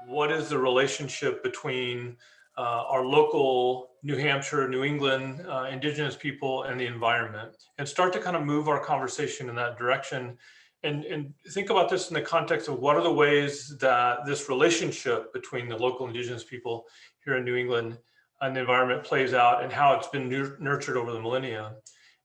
what is the relationship between our local New Hampshire, New England, Indigenous people and the environment, and start to kind of move our conversation in that direction. And think about this in the context of what are the ways that this relationship between the local Indigenous people here in New England and the environment plays out, and how it's been nurtured over the millennia.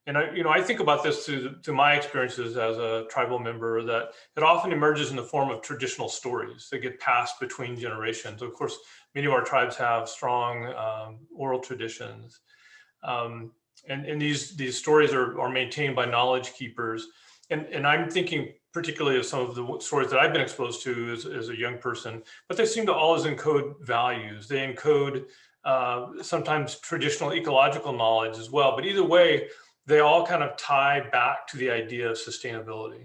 And I think about this through my experiences as a tribal member, that it often emerges in the form of traditional stories that get passed between generations. Of course, many of our tribes have strong oral traditions, and these stories are maintained by knowledge keepers. And I'm thinking particularly of some of the stories that I've been exposed to as a young person, but they seem to always encode values. They encode sometimes traditional ecological knowledge as well. But either way, they all kind of tie back to the idea of sustainability.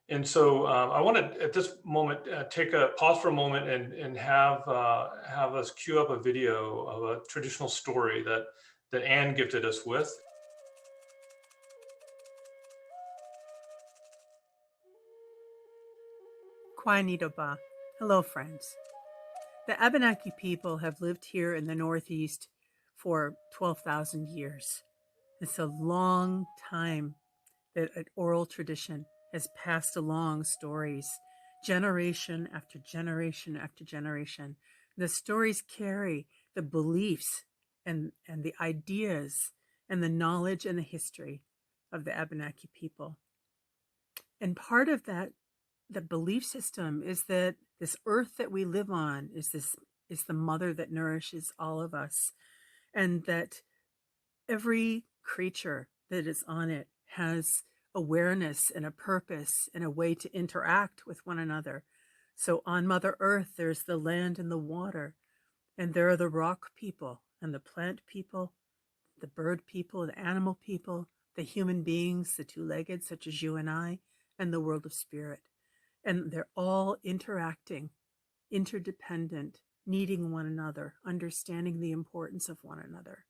And so I want to, at this moment, take a pause for a moment and have us cue up a video of a traditional story that Anne gifted us with. Kwainidoba. Hello, friends. The Abunaki people have lived here in the Northeast for 12,000 years. It's a long time that an oral tradition has passed along stories, generation after generation after generation. The stories carry the beliefs and the ideas and the knowledge and the history of the Abunaki people. And part of that, the belief system, is that this earth that we live on is the mother that nourishes all of us, and that every creature that is on it has awareness and a purpose and a way to interact with one another. So on Mother Earth, there's the land and the water, and there are the rock people and the plant people, the bird people, the animal people, the human beings, the two-legged, such as you and I, and the world of spirit. And they're all interacting, interdependent, needing one another, understanding the importance of one another.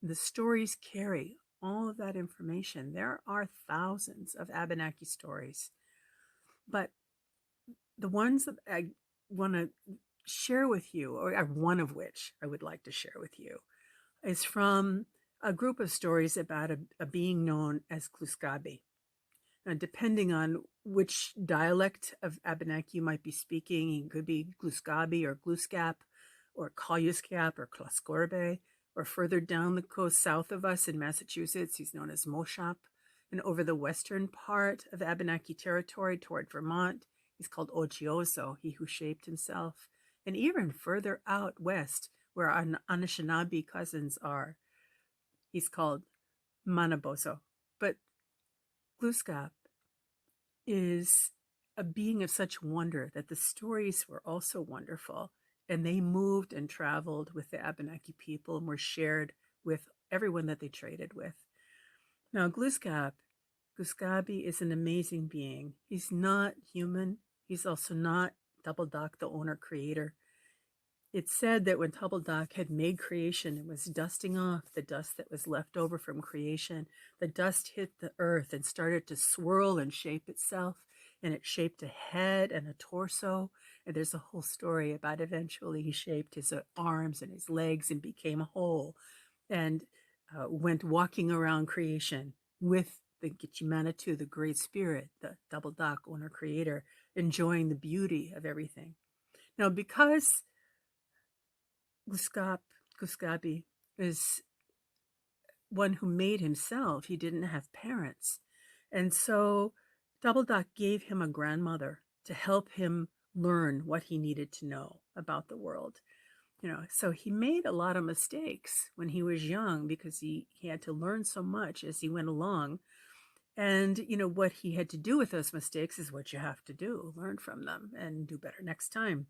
The stories carry all of that information. There are thousands of Abunaki stories, but the ones that I want to share with you, or one of which I would like to share with you, is from a group of stories about a being known as Kluskabe. Now, depending on which dialect of Abunaki you might be speaking, it could be Kluskabe or Gluskap or Kalyuskap or Kluskabe, or further down the coast south of us in Massachusetts, he's known as Moshap. And over the western part of Abunaki territory toward Vermont, he's called Ochiozo, he who shaped himself. And even further out west, where our Anishinaabe cousins are, he's called Manaboso. But Gluskap is a being of such wonder that the stories were also wonderful. And they moved and traveled with the Abunaki people and were shared with everyone that they traded with. Now, Kluskabe is an amazing being. He's not human. He's also not Double Dock, the owner creator. It's said that when Double Dock had made creation and was dusting off the dust that was left over from creation, the dust hit the earth and started to swirl and shape itself. And it shaped a head and a torso. And there's a whole story about eventually he shaped his arms and his legs and became whole, and went walking around creation with the Gitchimanitu, the Great Spirit, the Double Dock owner creator, enjoying the beauty of everything. Now, because Kluskabe is one who made himself, he didn't have parents. And so Double Dock gave him a grandmother to help him learn what he needed to know about the world. So he made a lot of mistakes when he was young because he had to learn so much as he went along. And, what he had to do with those mistakes is what you have to do, learn from them and do better next time.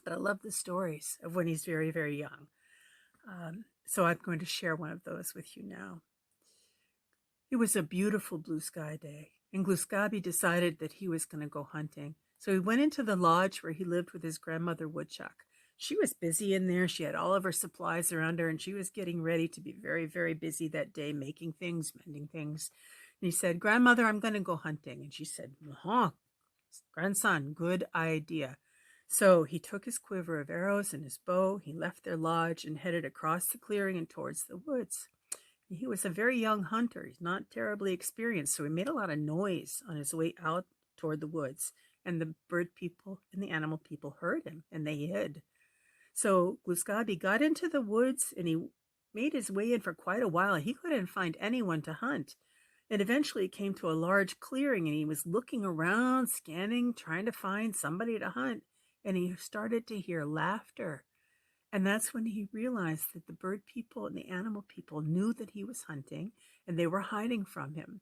But I love the stories of when he's very, very young. So I'm going to share one of those with you now. It was a beautiful blue sky day, and Kluskabe decided that he was going to go hunting. So he went into the lodge where he lived with his grandmother Woodchuck. She was busy in there. She had all of her supplies around her, and she was getting ready to be very, very busy that day, making things, mending things. And he said, "Grandmother, I'm going to go hunting." And she said, "Grandson, good idea." So he took his quiver of arrows and his bow. He left their lodge and headed across the clearing and towards the woods. He was a very young hunter. He's not terribly experienced, so he made a lot of noise on his way out toward the woods. And the bird people and the animal people heard him, and they hid. So Kluskabe got into the woods, and he made his way in for quite a while. He couldn't find anyone to hunt. And eventually he came to a large clearing, and he was looking around, scanning, trying to find somebody to hunt. And he started to hear laughter. And that's when he realized that the bird people and the animal people knew that he was hunting, and they were hiding from him.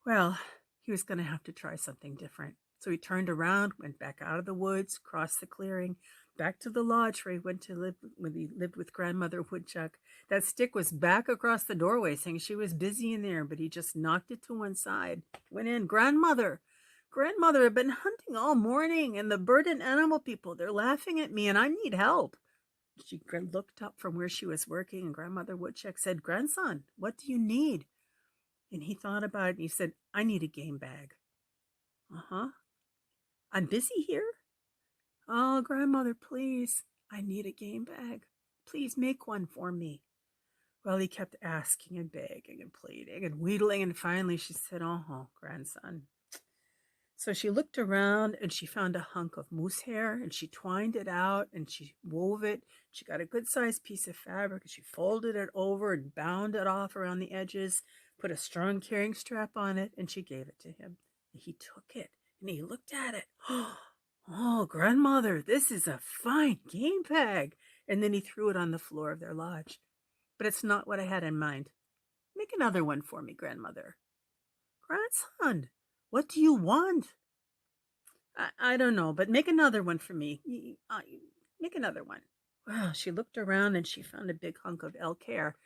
Well, he was going to have to try something different. So he turned around, went back out of the woods, crossed the clearing, back to the lodge where he went to live when he lived with Grandmother Woodchuck. That stick was back across the doorway, saying she was busy in there, but he just knocked it to one side. Went in, Grandmother, I've been hunting all morning, and the bird and animal people, they're laughing at me, and I need help. She looked up from where she was working, and Grandmother Woodchuck said, Grandson, what do you need? And he thought about it, and he said, I need a game bag. Uh-huh. I'm busy here? Oh, Grandmother, please, I need a game bag. Please make one for me. Well, he kept asking and begging and pleading and wheedling, and finally she said, oh, grandson. So she looked around and she found a hunk of moose hair, and she twined it out and she wove it. She got a good-sized piece of fabric and she folded it over and bound it off around the edges, put a strong carrying strap on it, and she gave it to him. And he took it and he looked at it. Oh, Grandmother, this is a fine game bag. And then he threw it on the floor of their lodge. But it's not what I had in mind. Make another one for me, Grandmother. Grandson, what do you want? I don't know, but make another one for me. Make another one. Well, she looked around and she found a big hunk of elk hair,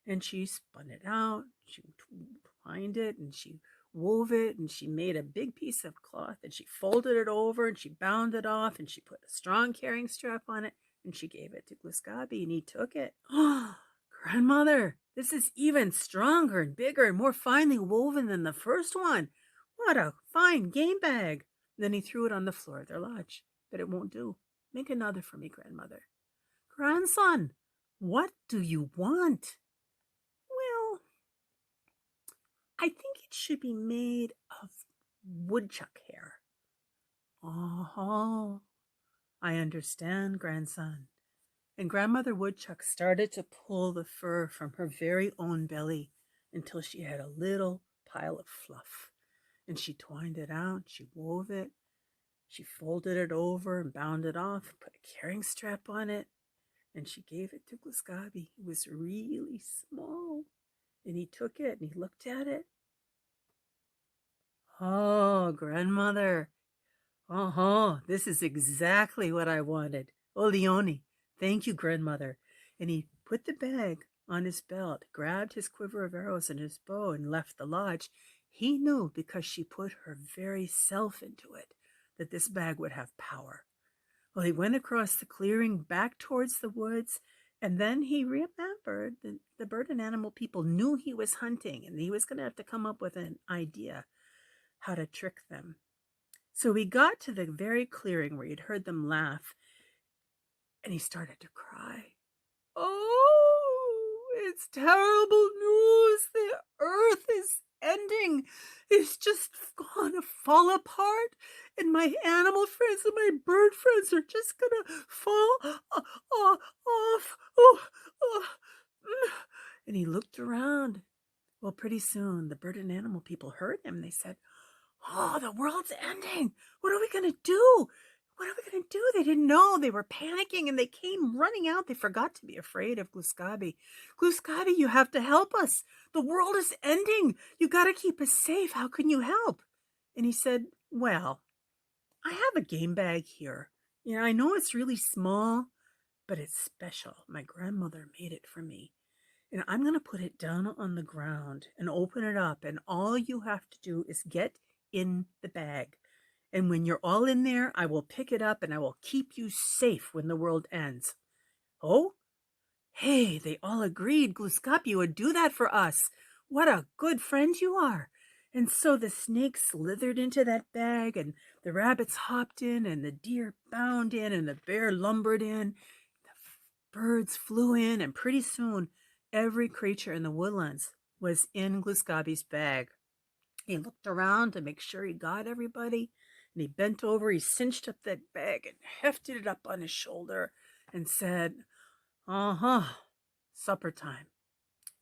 and she spun it out. She twined it and she wove it, and she made a big piece of cloth, and she folded it over and she bound it off, and she put a strong carrying strap on it, and she gave it to Kluskabe, and he took it. Oh, Grandmother, this is even stronger and bigger and more finely woven than the first one. What a fine game bag. Then he threw it on the floor of their lodge. But it won't do. Make another for me, Grandmother. Grandson, what do you want? Well, I think it should be made of woodchuck hair. Oh, I understand, grandson. And Grandmother Woodchuck started to pull the fur from her very own belly until she had a little pile of fluff. And she twined it out, she wove it, she folded it over and bound it off, put a carrying strap on it, and she gave it to Kluskabe. It was really small. And he took it and he looked at it. Oh, Grandmother. This is exactly what I wanted. Oleoni. Thank you, Grandmother. And he put the bag on his belt, grabbed his quiver of arrows and his bow, and left the lodge. He knew, because she put her very self into it, that this bag would have power. Well, he went across the clearing back towards the woods, and then he remembered that the bird and animal people knew he was hunting, and he was going to have to come up with an idea how to trick them. So he got to the very clearing where he'd heard them laugh, and he started to cry. Oh, it's terrible news. The earth is ending. It's just gonna fall apart, and my animal friends and my bird friends are just gonna fall off. And he looked around. Well, pretty soon the bird and animal people heard him. They said, oh, the world's ending. What are we going to do? What are we going to do? They didn't know. They were panicking, and they came running out. They forgot to be afraid of Kluskabe. Kluskabe, you have to help us. The world is ending. You got to keep us safe. How can you help? And he said, well, I have a game bag here. You know, I know it's really small, but it's special. My grandmother made it for me. And I'm going to put it down on the ground and open it up. And all you have to do is get in the bag. And when you're all in there, I will pick it up and I will keep you safe when the world ends. Oh, hey, they all agreed Kluskabe would do that for us. What a good friend you are. And so the snake slithered into that bag, and the rabbits hopped in, and the deer bounded in, and the bear lumbered in. The birds flew in, and pretty soon every creature in the woodlands was in Kluskabe's bag. He looked around to make sure he got everybody, and he bent over, he cinched up that bag and hefted it up on his shoulder and said, "Uh-huh, supper time."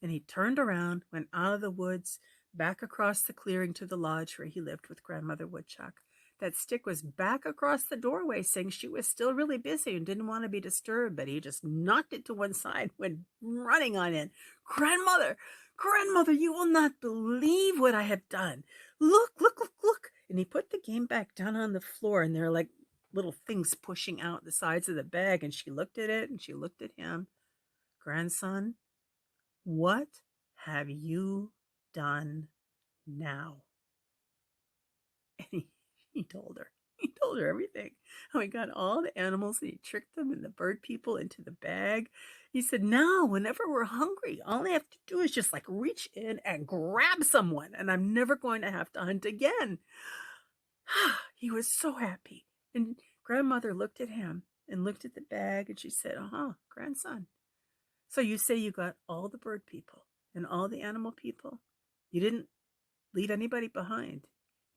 And he turned around, went out of the woods, back across the clearing to the lodge where he lived with Grandmother Woodchuck. That stick was back across the doorway, saying she was still really busy and didn't want to be disturbed, but he just knocked it to one side, went running on in. "Grandmother, Grandmother, you will not believe what I have done. Look, look, look, look." And he put the game back down on the floor, and there are like little things pushing out the sides of the bag, and she looked at it, and she looked at him. "Grandson, what have you done now?" And he told her. He told her everything. How he got all the animals and he tricked them and the bird people into the bag. He said, "Now, whenever we're hungry, all I have to do is just like reach in and grab someone, and I'm never going to have to hunt again." He was so happy. And Grandmother looked at him and looked at the bag, and she said, "Uh-huh, grandson. So you say you got all the bird people and all the animal people? You didn't leave anybody behind?"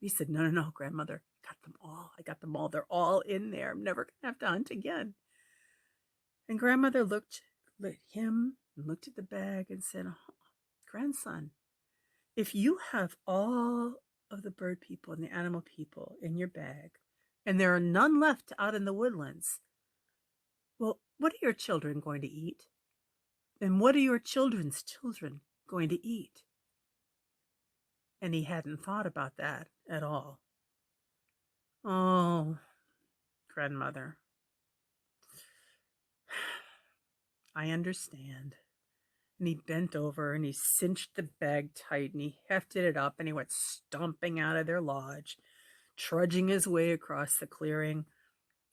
He said, "No, no, no, Grandmother. I got them all. I got them all. They're all in there. I'm never going to have to hunt again." And Grandmother looked at him and looked at the bag and said, "Oh, grandson, if you have all of the bird people and the animal people in your bag, and there are none left out in the woodlands, well, what are your children going to eat? And what are your children's children going to eat?" And he hadn't thought about that at all. "Oh, Grandmother, I understand." And he bent over and he cinched the bag tight and he hefted it up and he went stomping out of their lodge, trudging his way across the clearing.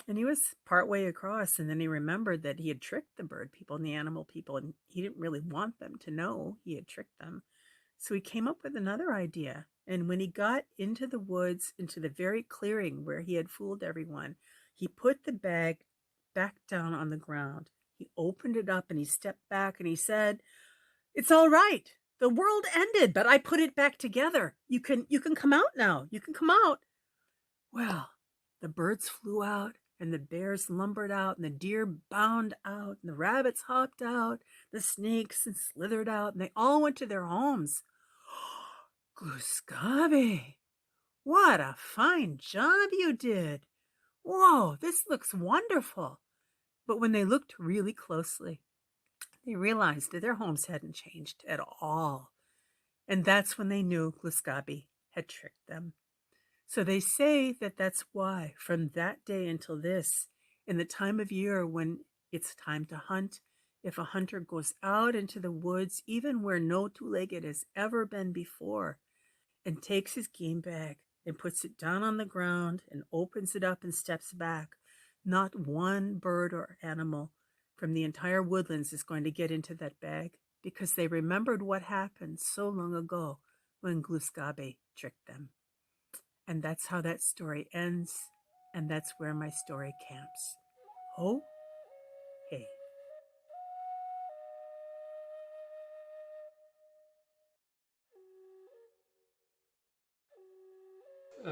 And he was partway across, and then he remembered that he had tricked the bird people and the animal people, and he didn't really want them to know he had tricked them. So he came up with another idea. And when he got into the woods, into the very clearing where he had fooled everyone, he put the bag back down on the ground. He opened it up and he stepped back and he said, "It's all right. The world ended, but I put it back together. You can come out now. You can come out." Well, the birds flew out and the bears lumbered out and the deer bound out and the rabbits hopped out, the snakes and slithered out, and they all went to their homes. "Kluskabe, what a fine job you did. Whoa, this looks wonderful." But when they looked really closely, they realized that their homes hadn't changed at all. And that's when they knew Kluskabe had tricked them. So they say that that's why, from that day until this, in the time of year when it's time to hunt, if a hunter goes out into the woods, even where no two-legged has ever been before, and takes his game bag and puts it down on the ground and opens it up and steps back, not one bird or animal from the entire woodlands is going to get into that bag, because they remembered what happened so long ago when Kluskabe tricked them. And that's how that story ends, and that's where my story camps. Oh, hey.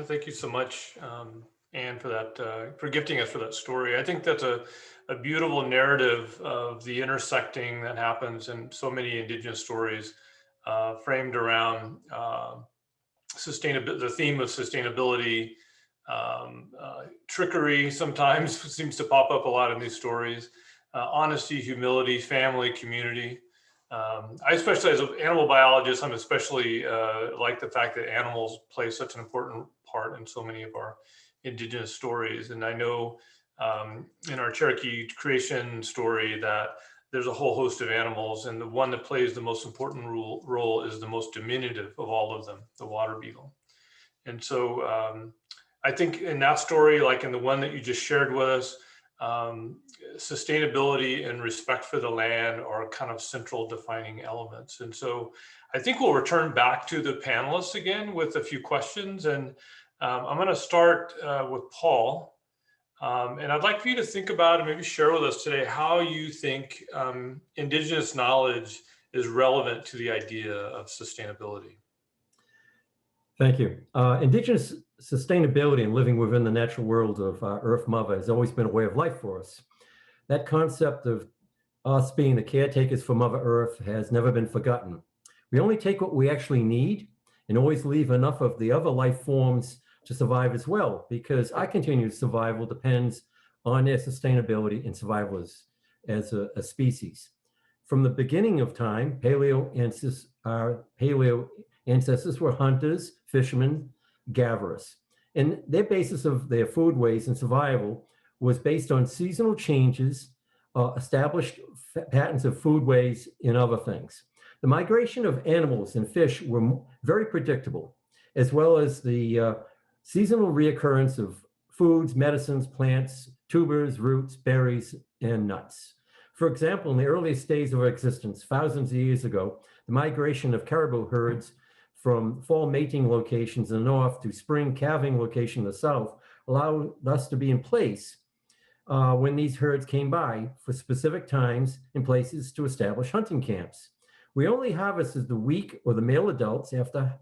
Thank you so much, Anne, for that, for gifting us for that story. I think that's a beautiful narrative of the intersecting that happens in so many Indigenous stories, framed around sustainability, the theme of sustainability. Trickery sometimes seems to pop up a lot in these stories. Honesty, humility, family, community. I especially, as an animal biologist, I'm especially like the fact that animals play such an important part in so many of our Indigenous stories. And I know in our Cherokee creation story that there's a whole host of animals, and the one that plays the most important role is the most diminutive of all of them, the water beetle. And so I think in that story, like in the one that you just shared with us, sustainability and respect for the land are kind of central defining elements. And so I think we'll return back to the panelists again with a few questions. And I'm going to start with Paul. And I'd like for you to think about and maybe share with us today how you think Indigenous knowledge is relevant to the idea of sustainability. Thank you. Indigenous sustainability and living within the natural world of Earth Mother has always been a way of life for us. That concept of us being the caretakers for Mother Earth has never been forgotten. We only take what we actually need and always leave enough of the other life forms to survive as well, because our continued survival depends on their sustainability and survival as a species. From the beginning of time, paleo ancestors were hunters, fishermen, gatherers. And their basis of their foodways and survival was based on seasonal changes, established patterns of foodways and other things. The migration of animals and fish were very predictable, as well as the seasonal reoccurrence of foods, medicines, plants, tubers, roots, berries, and nuts. For example, in the earliest days of our existence, thousands of years ago, the migration of caribou herds from fall mating locations in the north to spring calving location in the south allowed us to be in place when these herds came by for specific times and places to establish hunting camps. We only harvested the weak or the male adults after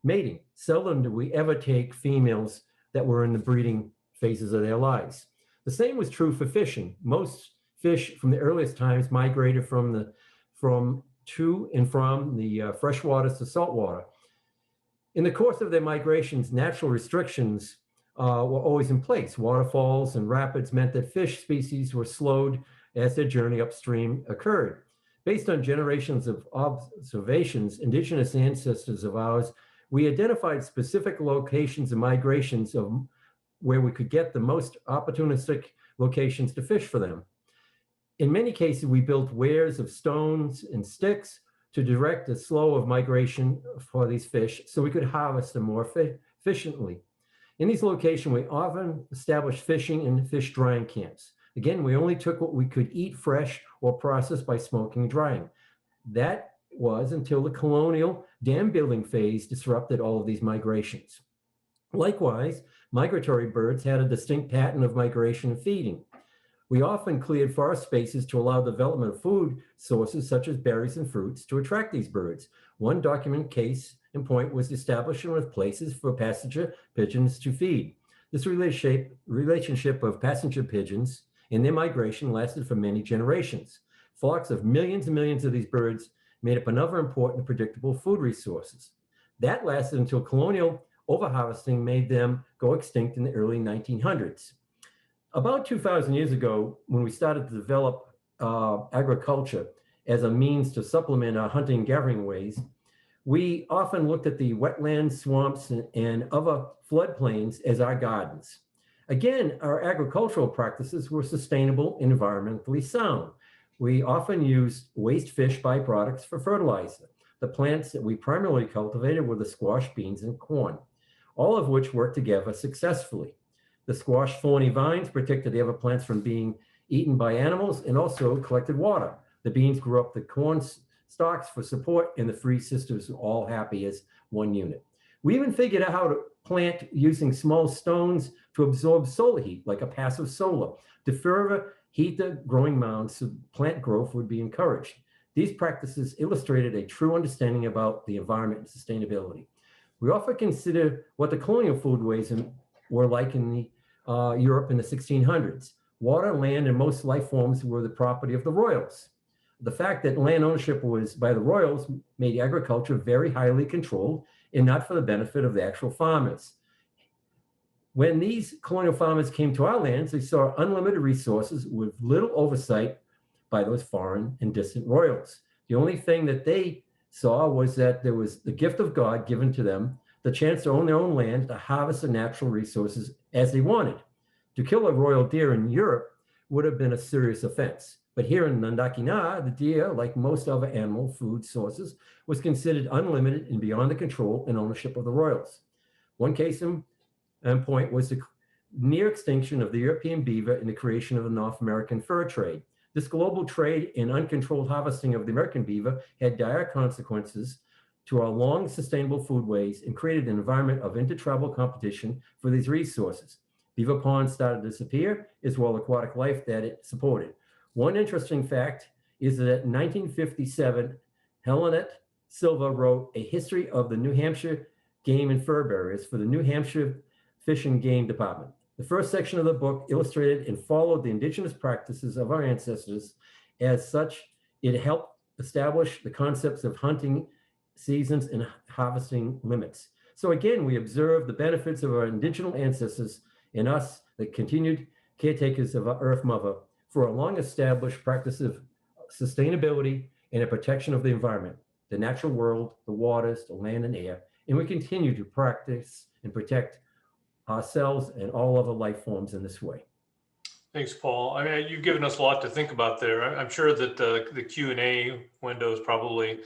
mating. Seldom do we ever take females that were in the breeding phases of their lives. The same was true for fishing. Most fish from the earliest times migrated from to and from the fresh waters to salt water. In the course of their migrations, natural restrictions were always in place. Waterfalls and rapids meant that fish species were slowed as their journey upstream occurred. Based on generations of observations, indigenous ancestors of ours, we identified specific locations and migrations of where we could get the most opportunistic locations to fish for them. In many cases, we built weirs of stones and sticks to direct the flow of migration for these fish so we could harvest them more efficiently. In these locations, we often established fishing and fish drying camps. Again, we only took what we could eat fresh or processed by smoking and drying. That was until the colonial dam building phase disrupted all of these migrations. Likewise, migratory birds had a distinct pattern of migration and feeding. We often cleared forest spaces to allow the development of food sources such as berries and fruits to attract these birds. One documented case in point was the establishment of places for passenger pigeons to feed. This relationship of passenger pigeons and their migration lasted for many generations. Flocks of millions and millions of these birds made up another important and predictable food resources. That lasted until colonial overharvesting made them go extinct in the early 1900s. About 2,000 years ago, when we started to develop agriculture as a means to supplement our hunting and gathering ways, we often looked at the wetlands, swamps, and other floodplains as our gardens. Again, our agricultural practices were sustainable and environmentally sound. We often used waste fish byproducts for fertilizer. The plants that we primarily cultivated were the squash, beans, and corn, all of which worked together successfully. The squash thorny vines protected the other plants from being eaten by animals and also collected water. The beans grew up the corn stalks for support, and the three sisters were all happy as one unit. We even figured out how to plant using small stones to absorb solar heat, like a passive solar, to further heat the growing mounds so plant growth would be encouraged. These practices illustrated a true understanding about the environment and sustainability. We often consider what the colonial foodways were like in the Europe in the 1600s. Water, land, and most life forms were the property of the royals. The fact that land ownership was by the royals made agriculture very highly controlled and not for the benefit of the actual farmers. When these colonial farmers came to our lands, they saw unlimited resources with little oversight by those foreign and distant royals. The only thing that they saw was that there was the gift of God given to them, the chance to own their own land, to harvest the natural resources as they wanted. To kill a royal deer in Europe would have been a serious offense. But here in Nandakina, the deer, like most other animal food sources, was considered unlimited and beyond the control and ownership of the royals. One case in point was near extinction of the European beaver and the creation of the North American fur trade. This global trade and uncontrolled harvesting of the American beaver had dire consequences to our long sustainable foodways and created an environment of intertribal competition for these resources. Beaver ponds started to disappear, as well as aquatic life that it supported. One interesting fact is that in 1957, Helenet Silva wrote a history of the New Hampshire game and fur barriers for the New Hampshire Fish and Game Department. The first section of the book illustrated and followed the indigenous practices of our ancestors. As such, it helped establish the concepts of hunting seasons and harvesting limits. So again, we observe the benefits of our indigenous ancestors and us, the continued caretakers of our Earth Mother, for a long-established practice of sustainability and a protection of the environment, the natural world, the waters, the land and air, and we continue to practice and protect ourselves and all other life forms in this way. Thanks, Paul. I mean, you've given us a lot to think about there. I'm sure that the Q&A window is probably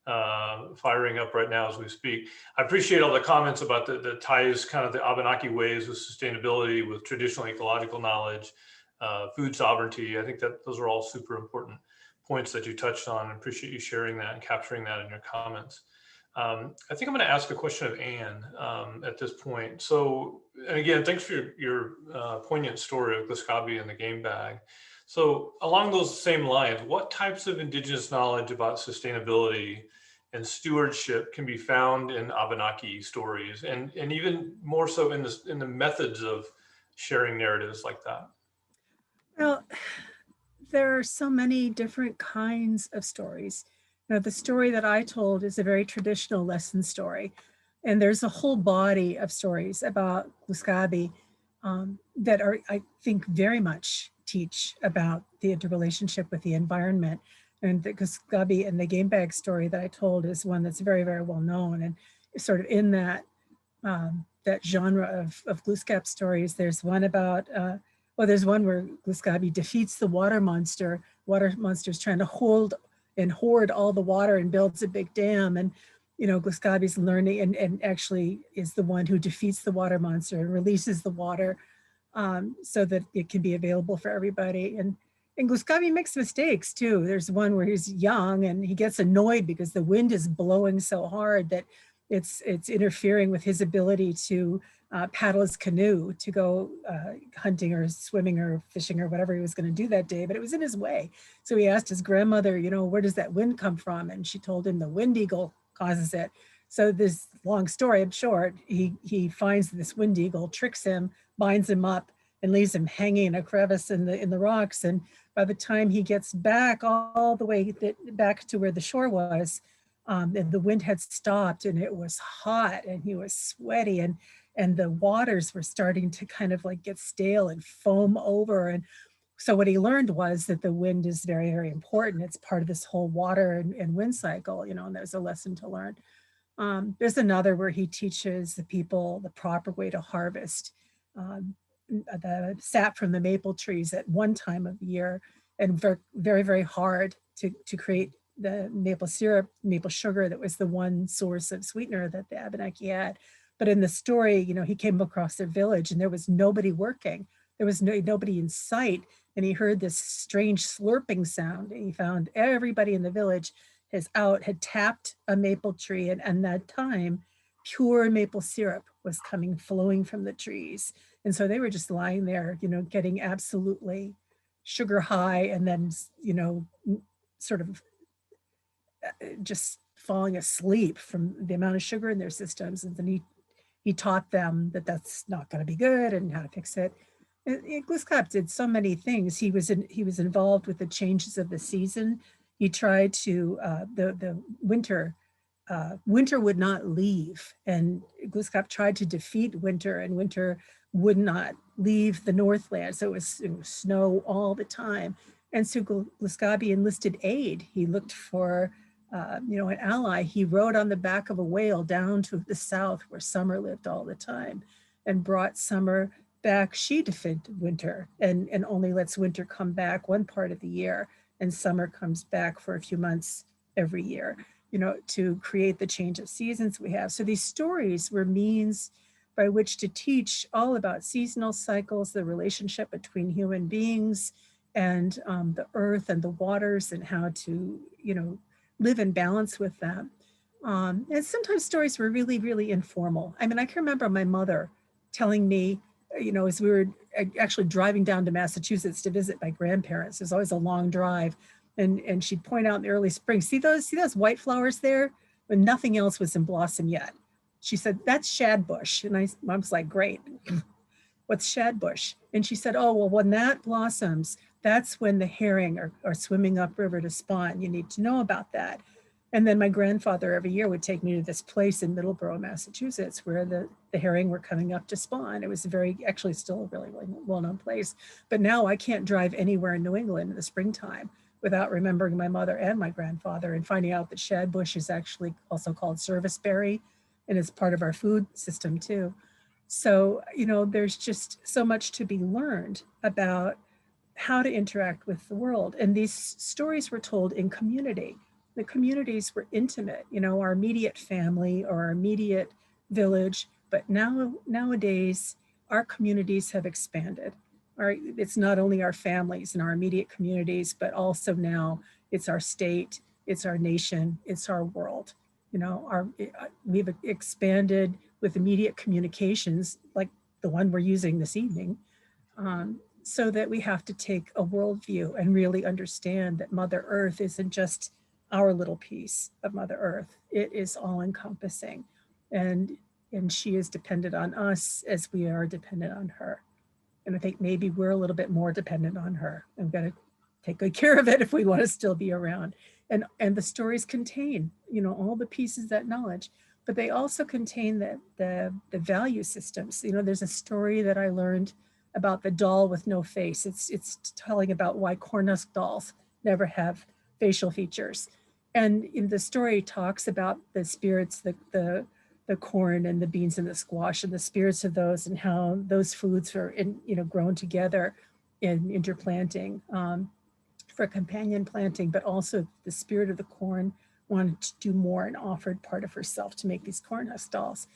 firing up right now as we speak. I appreciate all the comments about the ties, kind of the Abunaki ways with sustainability, with traditional ecological knowledge, food sovereignty. I think that those are all super important points that you touched on. I appreciate you sharing that and capturing that in your comments. I think I'm going to ask a question of Anne at this point. So, and again, thanks for your poignant story of Kluskabe and the game bag. So along those same lines, what types of indigenous knowledge about sustainability and stewardship can be found in Abunaki stories, and even more so in the methods of sharing narratives like that? Well, there are so many different kinds of stories. You know, the story that I told is a very traditional lesson story. And there's a whole body of stories about Kluskabe that are, I think, very much teach about the interrelationship with the environment. And the Kluskabe and the game bag story that I told is one that's very, very well known. And sort of in that that genre of Kluskabe stories, there's one about well, there's one where Kluskabe defeats the water monster. Water monster's trying to hold and hoard all the water and builds a big dam. And, you know, Kluskabe's learning and actually is the one who defeats the water monster and releases the water so that it can be available for everybody. And Kluskabe makes mistakes too. There's one where he's young and he gets annoyed because the wind is blowing so hard that it's interfering with his ability to paddle his canoe to go hunting or swimming or fishing or whatever he was going to do that day, but it was in his way. So he asked his grandmother, you know, where does that wind come from? And she told him the wind eagle causes it. So this long story, I'm short, he finds this wind eagle, tricks him, binds him up, and leaves him hanging in a crevice in the rocks. And by the time he gets back all the way back to where the shore was, the wind had stopped and it was hot and he was sweaty and the waters were starting to kind of like get stale and foam over. And so what he learned was that the wind is very, very important. It's part of this whole water and wind cycle, you know, and there's a lesson to learn. There's another where he teaches the people the proper way to harvest the sap from the maple trees at one time of year, and very, very hard to create the maple syrup, maple sugar that was the one source of sweetener that the Abunaki had. But in the story, you know, he came across their village and there was nobody working. There was nobody in sight. And he heard this strange slurping sound. And he found everybody in the village had tapped a maple tree. And that time, pure maple syrup was flowing from the trees. And so they were just lying there, you know, getting absolutely sugar high and then, you know, sort of just falling asleep from the amount of sugar in their systems. And then he taught them that that's not going to be good and how to fix it. Kluskabe did so many things. He was involved with the changes of the season. He tried to the winter would not leave, and Kluskabe tried to defeat winter, and winter would not leave the Northland. So it was snow all the time. And so Kluskabe enlisted aid. He looked for you know, an ally. He rode on the back of a whale down to the south where summer lived all the time and brought summer back. She defeated winter and only lets winter come back one part of the year, and summer comes back for a few months every year, you know, to create the change of seasons we have. So these stories were means by which to teach all about seasonal cycles, the relationship between human beings and the earth and the waters, and how to, live in balance with them. And sometimes stories were really, really informal. I mean, I can remember my mother telling me, as we were actually driving down to Massachusetts to visit my grandparents. It was always a long drive. And she'd point out in the early spring, see those white flowers there? When nothing else was in blossom yet. She said, that's shad bush. And I was like, great. What's shad bush? And she said, oh, well, when that blossoms, that's when the herring are swimming upriver to spawn. You need to know about that. And then my grandfather every year would take me to this place in Middleborough, Massachusetts, where the herring were coming up to spawn. It was actually still a really well-known place. But now I can't drive anywhere in New England in the springtime without remembering my mother and my grandfather and finding out that shad bush is actually also called serviceberry, and it's part of our food system too. So, there's just so much to be learned about how to interact with the world. And these stories were told in community. The communities were intimate, our immediate family or our immediate village. But nowadays, our communities have expanded. It's not only our families and our immediate communities, but also now it's our state, it's our nation, it's our world. We've expanded with immediate communications like the one we're using this evening, so that we have to take a worldview and really understand that Mother Earth isn't just our little piece of Mother Earth. It is all encompassing, and she is dependent on us as we are dependent on her. And I think maybe we're a little bit more dependent on her. We've got to take good care of it if we want to still be around. And the stories contain, all the pieces of that knowledge, but they also contain the value systems. There's a story that I learned about the doll with no face. It's telling about why corn husk dolls never have facial features. And in the story talks about the spirits, the corn and the beans and the squash and the spirits of those, and how those foods are grown together in interplanting for companion planting, but also the spirit of the corn wanted to do more and offered part of herself to make these corn husk dolls.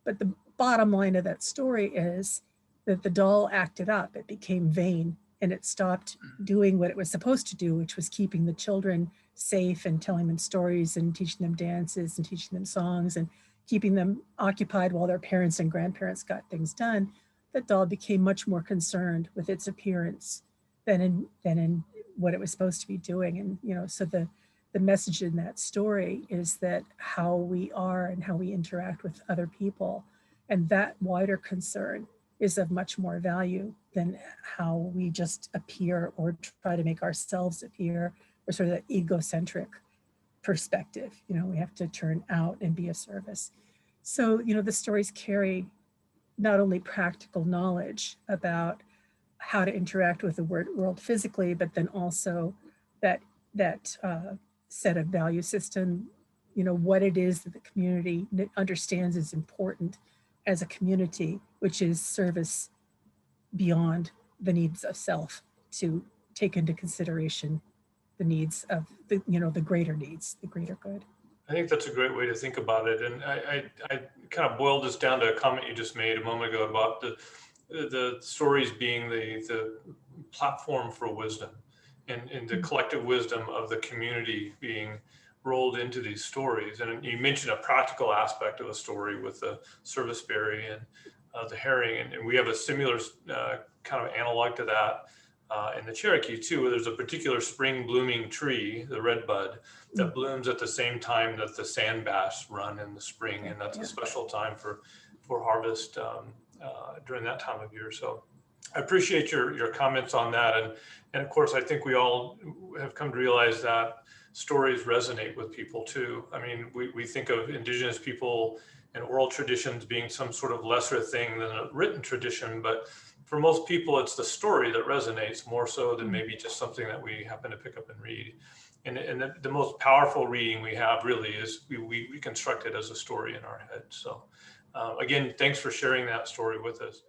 But the bottom line of that story is that the doll acted up. It became vain, and it stopped doing what it was supposed to do, which was keeping the children safe and telling them stories and teaching them dances and teaching them songs and keeping them occupied while their parents and grandparents got things done. That doll became much more concerned with its appearance than in what it was supposed to be doing. And so the message in that story is that how we are and how we interact with other people, and that wider concern, is of much more value than how we just appear or try to make ourselves appear, or sort of that egocentric perspective. We have to turn out and be of service. So, the stories carry not only practical knowledge about how to interact with the world physically, but then also that set of value system, what it is that the community understands is important as a community, which is service beyond the needs of self, to take into consideration the needs of the greater needs, the greater good. I think that's a great way to think about it. And I kind of boiled this down to a comment you just made a moment ago about the stories being the platform for wisdom, and the collective wisdom of the community being rolled into these stories. And you mentioned a practical aspect of a story with the serviceberry and the herring, and we have a similar kind of analog to that in the Cherokee too, where there's a particular spring blooming tree, the redbud, that blooms at the same time that the sand bass run in the spring, and that's a special time for harvest during that time of year. So I appreciate your comments on that, and of course I think we all have come to realize that stories resonate with people too. I mean, we think of Indigenous people and oral traditions being some sort of lesser thing than a written tradition, but for most people, it's the story that resonates more so than maybe just something that we happen to pick up and read. And the most powerful reading we have really is we reconstruct it as a story in our head. So again, thanks for sharing that story with us.